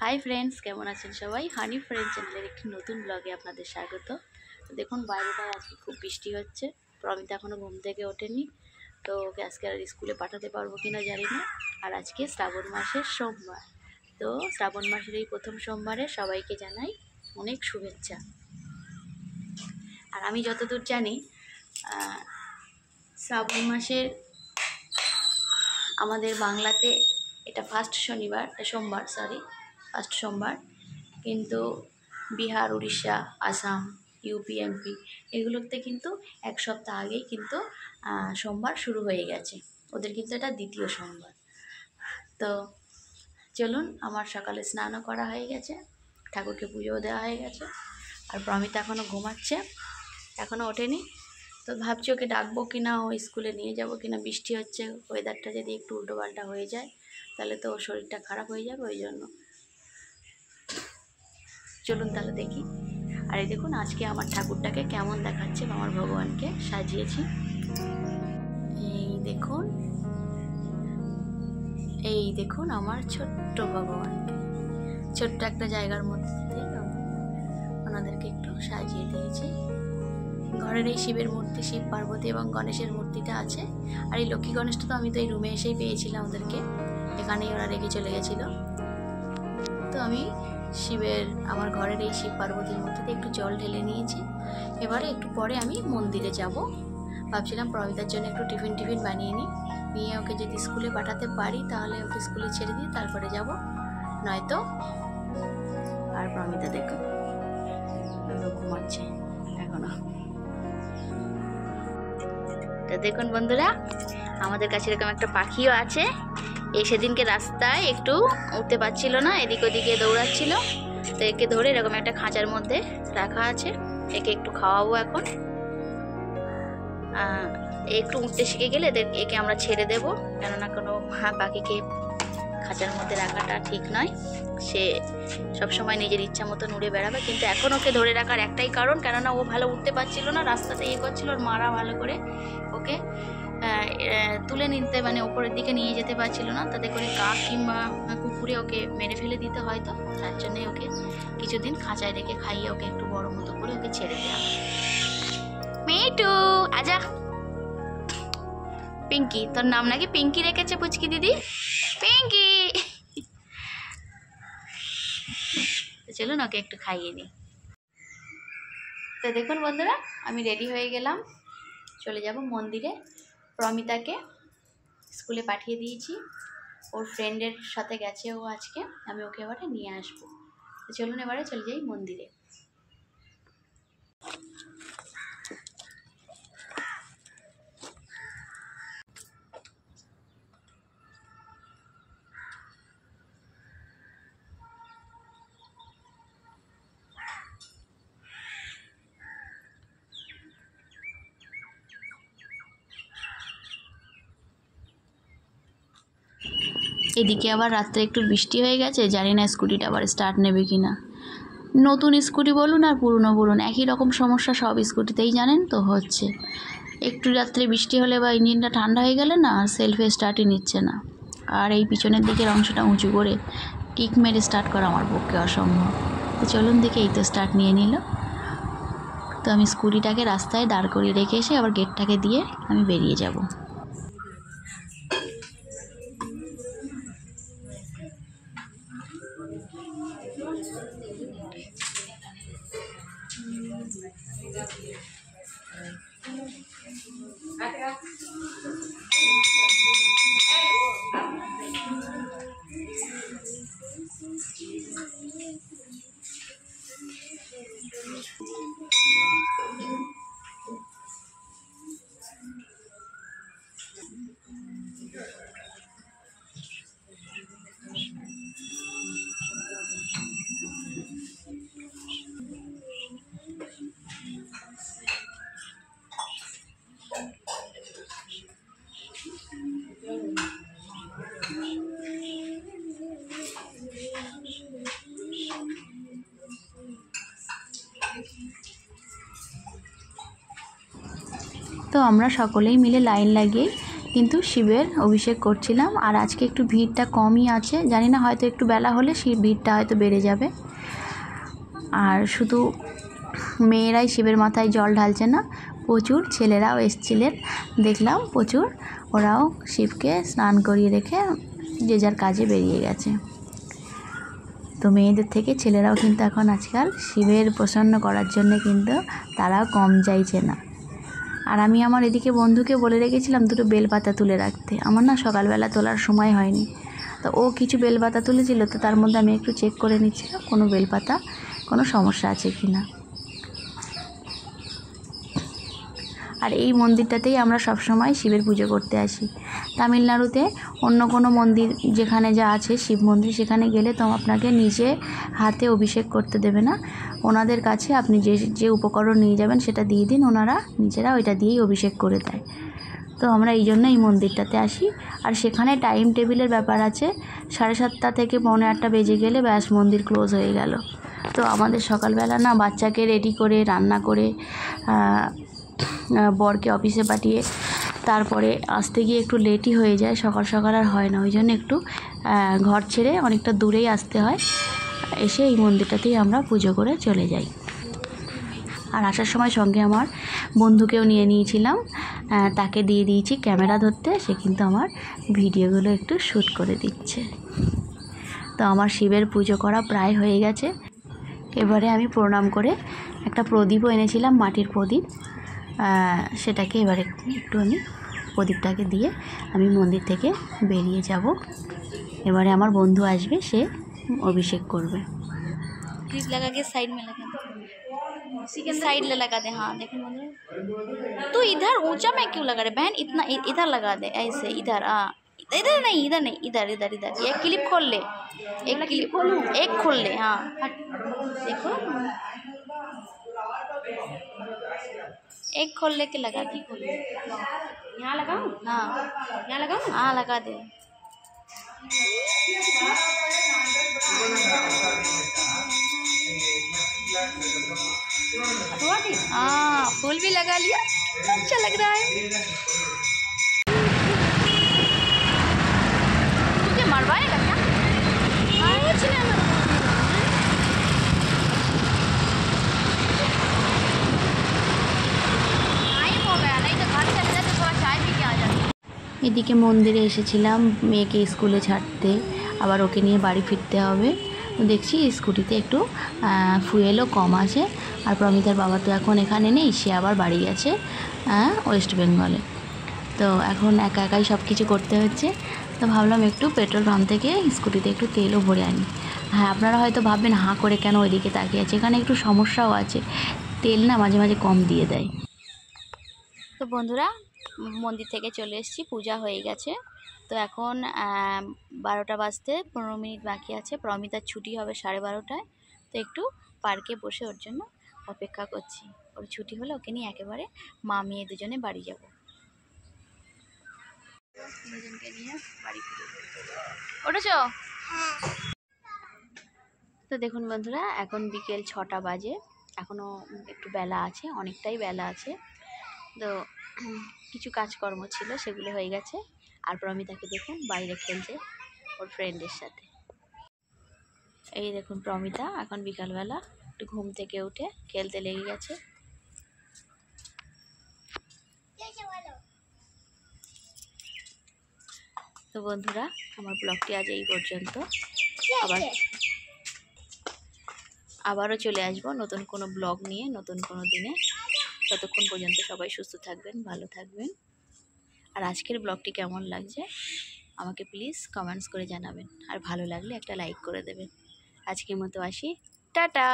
Hi friends, কেমন আছেন সবাই? হানি ফ্রেন্ড চ্যানেলের একটি নতুন ব্লগে আপনাদের স্বাগত। দেখুন বাইরেটায় আজকে খুব বৃষ্টি হচ্ছে। প্রমিতা এখনও ঘুম থেকে ওঠেনি, তো ওকে আজকে আর স্কুলে পাঠাতে পারবো কিনা জানি না। আর আজকে শ্রাবণ মাসের সোমবার, তো শ্রাবণ মাসের এই প্রথম সোমবারে সবাইকে জানাই অনেক শুভেচ্ছা। আর আমি যতদূর জানি শ্রাবণ মাসের আমাদের বাংলাতে এটা ফার্স্ট সোমবার, কিন্তু বিহার, উড়িষ্যা, আসাম, ইউপি, এমপি এগুলোতে কিন্তু এক সপ্তাহ আগেই কিন্তু সোমবার শুরু হয়ে গেছে। ওদের কিন্তু এটা দ্বিতীয় সোমবার। তো চলুন, আমার সকালে স্নানও করা হয়ে গেছে, ঠাকুরকে পুজোও দেওয়া হয়ে গেছে। আর প্রমিতা এখনও ঘুমাচ্ছে, এখনও ওঠেনি। তো ভাবছি ওকে ডাকবো কিনা, ও স্কুলে নিয়ে যাব কিনা। বৃষ্টি হচ্ছে, ওয়েদারটা যদি একটু উল্টোপাল্টা হয়ে যায় তাহলে তো ওর শরীরটা খারাপ হয়ে যাবে, ওই জন্য। চলুন তাহলে দেখি। আর এই দেখুন আজকে আমার ঠাকুরটাকে কেমন দেখাচ্ছে, আমার ভগবানকে সাজিয়েছি। এই দেখুন আমার ছোট্ট ভগবানকে ছোট্ট একটা জায়গার মধ্যে ওনাদেরকে একটু সাজিয়ে দিয়েছি। ঘরের এই শিবের মূর্তি, শিব পার্বতী এবং গণেশের মূর্তিটা আছে। আর এই লক্ষ্মী গণেশটা তো আমি তো এই রুমে এসেই পেয়েছিলাম, ওদেরকে এখানেই ওরা রেখে চলে গেছিলো। তো আমি আমার ঘরের এই শিব পার্বতীর মূর্তিতে একটু জল ঢেলে নিয়েছি। এবারে একটু পরে আমি মন্দিরে যাব। ভাবছিলাম প্রমিতার জন্য একটু টিফিন বানিয়ে নিয়ে ওকে যদি স্কুলে পাঠাতে পারি তাহলে ওকে স্কুলে ছেড়ে দিয়ে তারপরে যাব, নয়তো। আর প্রমিতা দেখো ঘুমাচ্ছে এখনো। তো দেখুন বন্ধুরা, আমাদের কাছে এরকম একটা পাখিও আছে। সেদিনকে রাস্তায় একটু উঠতে পারছিল না, এদিক ওদিকে দৌড়াচ্ছিল, তো একে ধরে এরকম একটা খাঁচার মধ্যে রাখা আছে। একে একটু খাওয়াবো এখন। একটু উঠতে শিখে গেলে একে আমরা ছেড়ে দেব, কেননা কোনো পাখিকে খাঁচার মধ্যে রাখাটা ঠিক নয়। সে সবসময় নিজের ইচ্ছা মতন উড়ে বেড়াবে। কিন্তু এখন ওকে ধরে রাখার একটাই কারণ, কেননা ও ভালো উঠতে পারছিল না, রাস্তাতে করছিল। ওর মারা ভালো করে ওকে তুলে নিতে, মানে ওপরের দিকে নিয়ে যেতে পারছিল না, তাতে করে কাক কিংবা কুকুরে ওকে মেরে ফেলে দিতে হয়তো। তার জন্যই ওকে কিছুদিন খাঁচায় রেখে খাইয়ে ওকে একটু বড় মতো করে ওকে ছেড়ে দেওয়া। মেটু আজা। পিঙ্কি, তোর নাম নাকি পিঙ্কি রেখেছে পুচকি দিদি? পিঙ্কি। চলুন ওকে একটু খাইয়ে নিই। তো দেখুন বন্ধুরা, আমি রেডি হয়ে গেলাম, চলে যাব মন্দিরে। প্রমিতাকে স্কুলে পাঠিয়ে দিয়েছি, ওর ফ্রেন্ডের সাথে গেছে ও আজকে। আমি ওকে এবারে নিয়ে আসবো। তো চলুন এবারে চলে যাই মন্দিরে। এদিকে আবার রাত্রে একটু বৃষ্টি হয়ে গেছে, জানি না স্কুটিটা আবার স্টার্ট নেবে কি না। নতুন স্কুটি বলুন আর পুরনো বলুন, একই রকম সমস্যা সব স্কুটিতেই, জানেন তো হচ্ছে। একটু রাত্রে বৃষ্টি হলে বা ইঞ্জিনটা ঠান্ডা হয়ে গেলে না, সেলফে স্টার্টই নিচ্ছে না। আর এই পিছনের দিকের অংশটা উঁচু করে কিক মেরে স্টার্ট করা আমার পক্ষে অসম্ভব। তো চলুন দেখে, এই তো স্টার্ট নিয়ে নিল। তো আমি স্কুটিটাকে রাস্তায় দাঁড় করিয়ে রেখে এসে আবার গেটটাকে দিয়ে আমি বেরিয়ে যাব। তো আমরা সকলেই মিলে লাইন লাগিয়ে কিন্তু শিবের অভিষেক করছিলাম। আর আজকে একটু ভিড়টা কমই আছে, জানি না হয়তো একটু বেলা হলে সেই ভিড়টা হয়তো বেড়ে যাবে। আর শুধু মেয়েরাই শিবের মাথায় জল ঢালছে না, প্রচুর ছেলেরাও এসেছিলেন, দেখলাম প্রচুর। ওরাও শিবকে স্নান করিয়ে রেখে যে যার কাজে বেরিয়ে গেছে। তো মেয়েদের থেকে ছেলেরাও কিন্তু এখন আজকাল শিবের প্রসন্ন করার জন্য কিন্তু তারাও কম চাইছে না। আর আমি আমার এদিকে বন্ধুকে বলে রেখেছিলাম দুটো বেলপাতা তুলে রাখতে, আমার না সকালবেলা তোলার সময় হয়নি। তো ও কিছু বেলপাতা তুলেছিল, তো তার মধ্যে আমি একটু চেক করে নিচ্ছিলাম কোনো বেলপাতা কোনো সমস্যা আছে কি না। আর এই মন্দিরটাতেই আমরা সব সময় শিবের পুজো করতে আসি। তামিলনাড়ুতে অন্য কোনো মন্দির যেখানে যা আছে শিব মন্দির, সেখানে গেলে তো আপনাকে নিজে হাতে অভিষেক করতে দেবে না, ওনাদের কাছে আপনি যে উপকরণ নিয়ে যাবেন সেটা দিয়ে দিন, ওনারা নিজেরা ওইটা দিয়েই অভিষেক করে দেয়। তো আমরা এই জন্য এই মন্দিরটাতে আসি। আর সেখানে টাইম টেবিলের ব্যাপার আছে, 7:30 থেকে 7:45 বেজে গেলে ব্যাস মন্দির ক্লোজ হয়ে গেল। তো আমাদের সকালবেলা না বাচ্চাকে রেডি করে রান্না করে বরকে অফিসে পাঠিয়ে তারপরে আসতে গিয়ে একটু লেটই হয়ে যায়, সকাল সকাল আর হয় না। ওই জন্য একটু ঘর ছেড়ে অনেকটা দূরেই আসতে হয়, এসে এই মন্দিরটাতেই আমরা পুজো করে চলে যাই। আর আসার সময় সঙ্গে আমার বন্ধুকেও নিয়ে নিয়েছিলাম, তাকে দিয়ে দিয়েছি ক্যামেরা ধরতে, সে কিন্তু আমার ভিডিওগুলো একটু শ্যুট করে দিচ্ছে। তো আমার শিবের পুজো করা প্রায় হয়ে গেছে। এবারে আমি প্রণাম করে একটা প্রদীপও এনেছিলাম, মাটির প্রদীপ, সেটাকে এবারে একটু আমি প্রদীপটাকে দিয়ে আমি মন্দির থেকে বেরিয়ে যাব। এবারে আমার বন্ধু আসবে, সে অভিষেক করবে। क्लिप लगा के साइड में लगा दे, साइड ले लगा दे। हाँ देखो तो इधर ऊंचा में क्यों लगा रहे बहन, इतना इधर लगा दे ऐसे, इधर इधर नहीं, इधर नहीं, इधर इधर इधर। एक क्लिप खोल ले, एक क्लिप खोलूं, एक खोल ले। हाँ देखो एक खोल लेके लगा दे। यहाँ लगाऊं? हाँ यहाँ लगाऊं? हाँ लगा दे। हाँ फूल भी लगा लिया, अच्छा लग रहा है। तुझे मरवाएगा क्या? कुछ नहीं टाइम हो गया, नहीं तो घर चले जाते, थोड़ा चाय पी के आ जाते। এদিকে মন্দিরে এসেছিলাম মেয়েকে স্কুলে ছাড়তে, আবার ওকে নিয়ে বাড়ি ফিরতে হবে। দেখছি স্কুটিতে একটু ফুয়েলও কম আছে। আর প্রমিতার বাবা তো এখন এখানে নেই, সে আবার বাড়ি গেছে ওয়েস্ট বেঙ্গলে। তো এখন একা একাই সব কিছু করতে হচ্ছে। তো ভাবলাম একটু পেট্রোল পাম্প থেকে স্কুটিতে একটু তেলও ভরে আনি। হ্যাঁ, আপনারা হয়তো ভাববেন হাঁ করে কেন ওইদিকে তাকিয়ে আছে, এখানে একটু সমস্যাও আছে, তেল না মাঝে মাঝে কম দিয়ে দেয়। তো বন্ধুরা মন্দির থেকে চলে এসেছি, পূজা হয়ে গেছে। তো এখন 12টা বাজতে 15 মিনিট বাকি আছে। প্রমিতার ছুটি হবে 12:30টায়। তো একটু পার্কে বসে ওর জন্য অপেক্ষা করছি। ওর ছুটি হলে ওকে নিয়ে একেবারে মা মেয়ে দুজনে বাড়ি যাব। দুজনকে নিয়ে বাড়ি ফিরে উঠেছো? তো দেখুন বন্ধুরা, এখন বিকেল 6টা বাজে, এখনও একটু বেলা আছে, অনেকটাই বেলা আছে। তো কিছু কাজকর্ম ছিল, সেগুলো হয়ে গেছে। আর প্রমিতাকে দেখুন বাইরে খেলছে ওর ফ্রেন্ডের সাথে। এই দেখুন প্রমিতা এখন বিকালবেলা একটু ঘুম থেকে উঠে খেলতে লেগে গেছে। তো বন্ধুরা, আমার ব্লগটি আজ এই পর্যন্ত। আবারও চলে আসবো নতুন কোনো ব্লগ নিয়ে, নতুন কোনো দিনে। ততক্ষণ পর্যন্ত সবাই সুস্থ থাকবেন, ভালো থাকবেন। আর আজকের ব্লগটি কেমন লাগছে আমাকে প্লিজ কমেন্টস করে জানাবেন। আর ভালো লাগলে একটা লাইক করে দেবেন। আজকের মতো আসি, টাটা।